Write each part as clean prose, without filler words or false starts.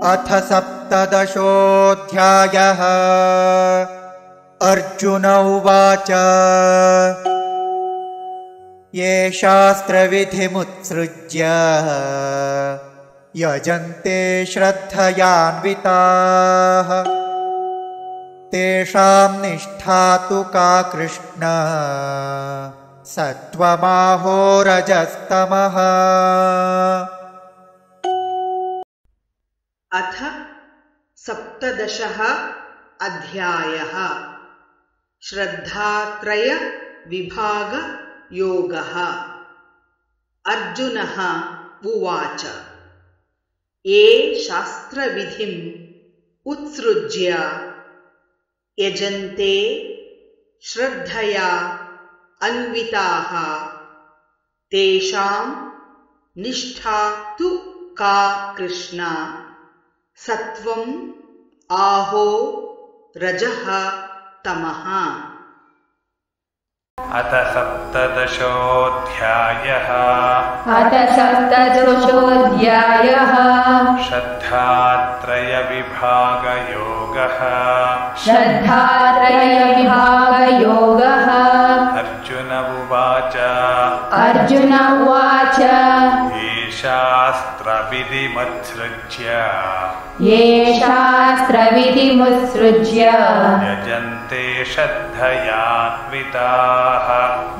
अथ सप्तदशोऽध्यायः। अर्जुन उवाच ये शास्त्रविधिमुत्सृज्य यजन्ते श्रद्धयान्विताः तेषां निष्ठा तु का कृष्ण सत्त्वमाहो रजस्तमः। अथ सप्तदशः अध्यायः। श्रद्धात्रय विभाग योगः। अर्जुनः उवाच ये शास्त्रविधिम् उत्सृज्य यजन्ते श्रद्धया अन्विताः तेषां निष्ठा तु का कृष्ण सत्वम् आहो रजः तमः। अथ सप्तदशोऽध्यायः। श्रद्धात्रयविभागयोगः। अर्जुन उवाच ये शास्त्रविधिमुत्सृज्य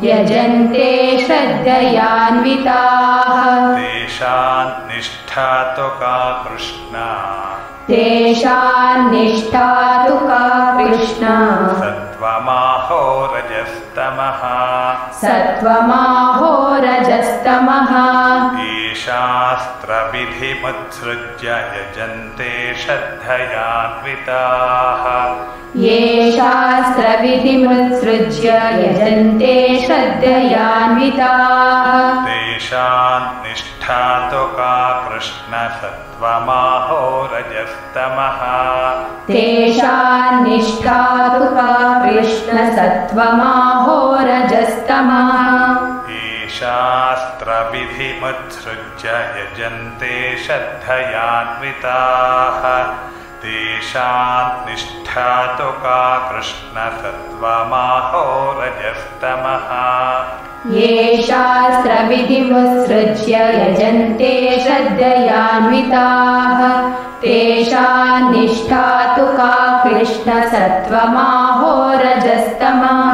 यजन्ते श्रद्धयान्विताः तेषां निष्ठा तु का कृष्ण सत्त्वमाहो रजस्तमः। ये शास्त्रविधिमुत्सृज्य यजन्ते श्रद्धयान्विताः तेषां निष्ठा तु का कृष्ण सत्त्वमाहो रजस्तमः। ये शास्त्रविधिमुत्सृज्य यजन्ते श्रद्धयान्विताः तेषां निष्ठा तु का कृष्ण सत्त्वमाहो रजस्तमः। ये शास्त्रविधिमुत्सृज्य यजन्ते श्रद्धयान्विताः तेषां निष्ठा तु का कृष्ण सत्त्वमाहो रजस्तमः।